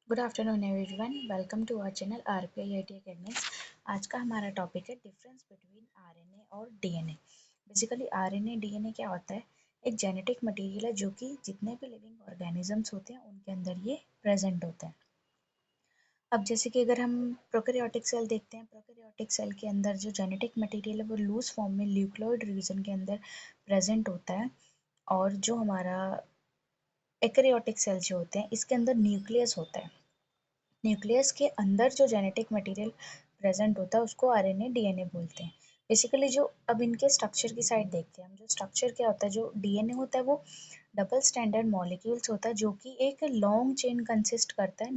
Good afternoon everyone, welcome to our channel RPI IT academics. आज का हमारा topic है डिफरेंस बिटवीन आरएनए और डीएनए। बेसिकली आरएनए डीएनए क्या होता है? एक जेनेटिक मटेरियल है जो कि जितने भी लिविंग ऑर्गेनिजम्स होते हैं उनके अंदर ये प्रेजेंट होता है। अब जैसे कि अगर हम प्रोकैरियोटिक सेल देखते हैं, प्रोकैरियोटिक सेल के अंदर जो जेनेटिक मटेरियल है वो लूज फॉर्म में न्यूक्लियोइड रीजन के अंदर प्रेजेंट होता है। और जो हमारा एकैरियोटिक सेल जो होते हैं इसके अंदर न्यूक्लियस होता है। न्यूक्लियस के अंदर जो जेनेटिक मटेरियल प्रेजेंट होता है उसको आरएनए डीएनए बोलते हैं। बेसिकली जो अब इनके स्ट्रक्चर की साइड देखते हैं हम, जो स्ट्रक्चर क्या होता है, जो डीएनए होता है वो डबल स्टैंडर्ड मॉलिक्यूल्स होता है जो कि एक लॉन्ग चेन कंसिस्ट करता है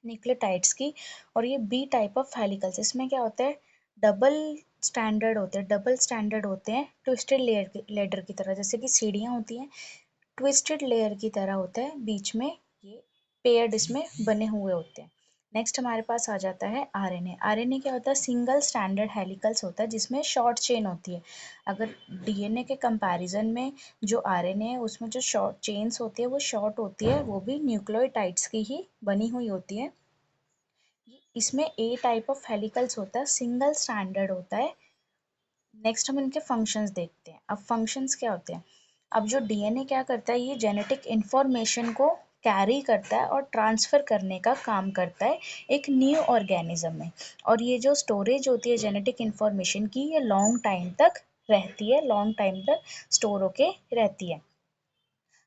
न्यूक्लियोटाइड्स की। और ये बी टाइप ऑफ हेलिकल्स, इसमें क्या होता है, डबल स्टैंडर्ड होते हैं ट्विस्टेड लेडर की तरह, जैसे कि सीढ़ियाँ होती हैं ट्विस्टेड लेयर की तरह होता है, बीच में ये पेयर्ड इसमें बने हुए होते हैं। नेक्स्ट हमारे पास आ जाता है आरएनए। आरएनए क्या होता है? सिंगल स्टैंडर्ड हेलिकल्स होता है जिसमें शॉर्ट चेन होती है। अगर डीएनए के कंपैरिजन में जो आरएनए है उसमें जो शॉर्ट चेन्स होती है वो शॉर्ट होती है, वो भी न्यूक्लियोटाइड्स की ही बनी हुई होती है। इसमें ए टाइप ऑफ हेलिकल्स होता है, सिंगल स्टैंडर्ड होता है। नेक्स्ट हम इनके फंक्शंस देखते हैं। अब फंक्शंस क्या होते हैं? अब जो डीएनए क्या करता है, ये जेनेटिक इंफॉर्मेशन को कैरी करता है और ट्रांसफ़र करने का काम करता है एक न्यू ऑर्गेनिज्म में। और ये जो स्टोरेज होती है जेनेटिक इंफॉर्मेशन की, ये लॉन्ग टाइम तक रहती है, लॉन्ग टाइम तक स्टोर होके रहती है।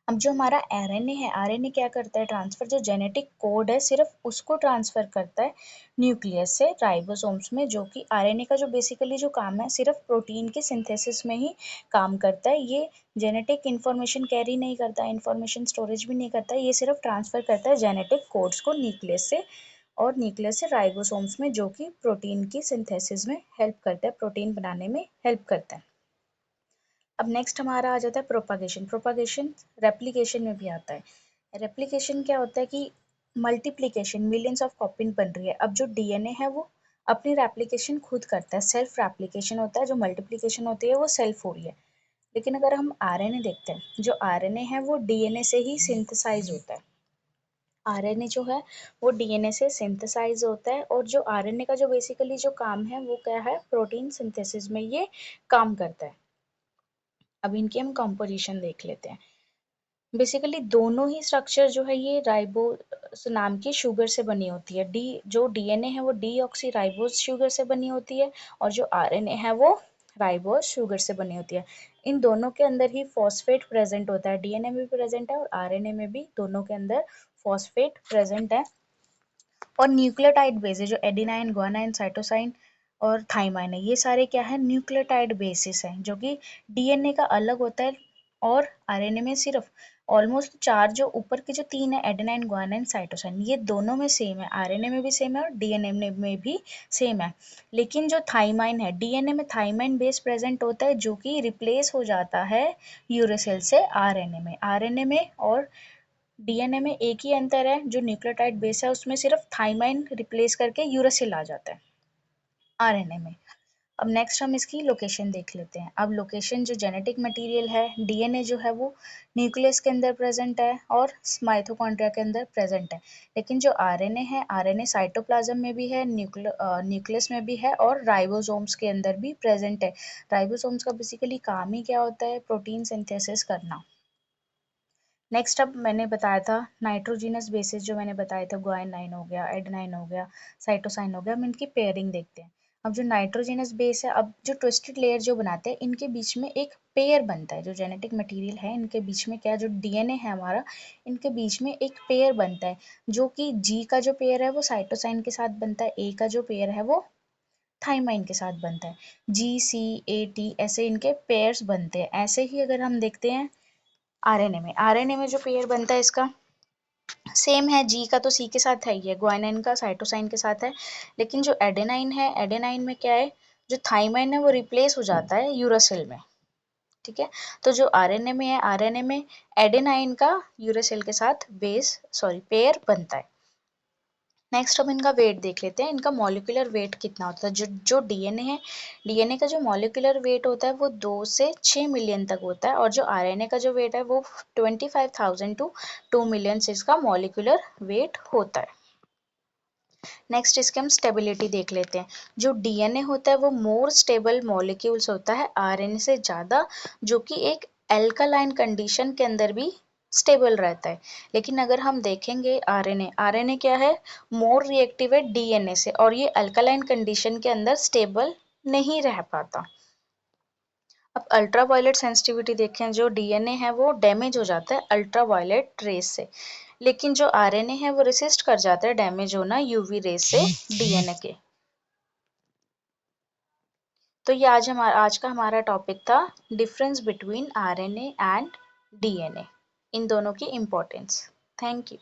अब जो हमारा आरएनए है, आरएनए क्या करता है? ट्रांसफर, जो जेनेटिक कोड है सिर्फ उसको ट्रांसफर करता है न्यूक्लियस से राइबोसोम्स में, जो कि आरएनए का जो बेसिकली जो काम है सिर्फ प्रोटीन के सिंथेसिस में ही काम करता है। ये जेनेटिक इंफॉर्मेशन कैरी नहीं करता, इंफॉर्मेशन स्टोरेज भी नहीं करता, ये सिर्फ ट्रांसफर करता है जेनेटिक कोड्स को न्यूक्लियस से, और न्यूक्लियस से राइबोसोम्स में, जो कि प्रोटीन की सिंथेसिस में हेल्प करता है, प्रोटीन बनाने में हेल्प करता है। अब नेक्स्ट हमारा आ जाता है प्रोपागेशन। प्रोपागेशन रेप्लिकेशन में भी आता है। रेप्लिकेशन क्या होता है कि मल्टीप्लिकेशन, मिलियंस ऑफ कॉपी बन रही है। अब जो डीएनए है वो अपनी रेप्लिकेशन खुद करता है, सेल्फ रेप्लिकेशन होता है। जो मल्टीप्लिकेशन होती है वो सेल्फ हो रही है। लेकिन अगर हम आरएनए देखते हैं, जो आरएनए है वो डीएनए से ही सिंथेसाइज होता है। आरएनए जो है वो डीएनए से सिंथेसाइज होता है, और जो आरएनए का जो बेसिकली जो काम है वो क्या है? प्रोटीन सिंथेसिस में ये काम करता है। अब इनकी हम कंपोजिशन देख लेते हैं। बेसिकली दोनों ही स्ट्रक्चर जो है ये राइबोस नाम की शुगर से बनी होती है। डी जो डीएनए है वो डीऑक्सी राइबोस शुगर से बनी होती है, और जो आरएनए है वो राइबोस शुगर से बनी होती है। इन दोनों के अंदर ही फॉस्फेट प्रेजेंट होता है, डीएनए में भी प्रेजेंट है और आरएनए में भी, दोनों के अंदर फॉस्फेट प्रेजेंट है। और न्यूक्लियोटाइड बेस है, जो एडेनाइन, गुआनाइन, साइटोसाइन और थाइमाइन है, ये सारे क्या है? न्यूक्लियोटाइड बेसिस हैं, जो कि डीएनए का अलग होता है। और आरएनए में सिर्फ ऑलमोस्ट चार, जो ऊपर के जो तीन है, एडेनाइन, गुआनाइन, साइटोसाइन, ये दोनों में सेम है, आरएनए में भी सेम है और डीएनए में भी सेम है। लेकिन जो थाइमाइन है, डीएनए में थाइमाइन बेस प्रेजेंट होता है जो कि रिप्लेस हो जाता है यूरेसिल से आरएनए में और डीएनए में एक ही अंतर है, जो न्यूक्लियोटाइड बेस है उसमें सिर्फ थाइमाइन रिप्लेस करके यूरासिल आ जाता है आरएनए में। अब नेक्स्ट हम इसकी लोकेशन देख लेते हैं। अब लोकेशन, जो जेनेटिक मटेरियल है, डीएनए जो है वो न्यूक्लियस के अंदर प्रेजेंट है और माइटोकॉन्ड्रिया के अंदर प्रेजेंट है। लेकिन जो आरएनए है, आरएनए साइटोप्लाज्म में भी है, न्यूक्लियस में भी है और राइबोसोम्स के अंदर भी प्रेजेंट है। राइबोसोम्स का बेसिकली काम ही क्या होता है? प्रोटीन सिंथेसिस करना। नेक्स्ट अब मैंने बताया था नाइट्रोजिनस बेसिस, जो मैंने बताया था गुआनिन हो गया, एडेनाइन हो गया, साइटोसाइन हो गया। हम इनकी पेयरिंग देखते हैं। अब जो नाइट्रोजिनस बेस है, अब जो ट्विस्टेड लेयर जो बनाते हैं इनके बीच में एक पेयर बनता है, जो जेनेटिक मटेरियल है इनके बीच में क्या, जो डीएनए है हमारा, इनके बीच में एक पेयर बनता है, जो कि जी का जो पेयर है वो साइटोसाइन के साथ बनता है, ए का जो पेयर है वो थाइमाइन के साथ बनता है। जी सी ए टी ऐसे इनके पेयर्स बनते हैं। ऐसे ही अगर हम देखते हैं आरएनए में जो पेयर बनता है इसका सेम है, जी का तो सी के साथ है ही है, गुआनिन का साइटोसाइन के साथ है। लेकिन जो एडेनाइन है, एडेनाइन में क्या है, जो थाइमाइन है वो रिप्लेस हो जाता है यूरासिल में। ठीक है, तो जो आरएनए में है, आरएनए में एडेनाइन का यूरासिल के साथ पेयर बनता है। नेक्स्ट हम इनका वेट देख लेते हैं, इनका मॉलिक्यूलर वेट कितना होता है। जो डीएनए है, डीएनए का जो मॉलिक्यूलर वेट होता है वो 2 से 6 मिलियन तक होता है, और जो आरएनए का जो वेट है वो 25,000 टू 2 मिलियन से इसका मॉलिक्यूलर वेट होता है। नेक्स्ट इसके हम स्टेबिलिटी देख लेते हैं। जो डीएनए होता है वो मोर स्टेबल मॉलिक्यूल्स होता है आरएनए से ज़्यादा, जो कि एक एल्कालाइन कंडीशन के अंदर भी स्टेबल रहता है। लेकिन अगर हम देखेंगे आरएनए क्या है, मोर रिएक्टिव है डीएनए से, और ये अल्कालाइन कंडीशन के अंदर स्टेबल नहीं रह पाता। अब अल्ट्रावायलेट सेंसिटिविटी देखें, जो डीएनए है वो डैमेज हो जाता है अल्ट्रावायलेट रेस से, लेकिन जो आरएनए है वो रेसिस्ट कर जाता है डैमेज होना यूवी रेस से डीएनए के। तो ये आज का हमारा टॉपिक था difference between RNA and DNA, इन दोनों की इम्पोर्टेंस। Thank you.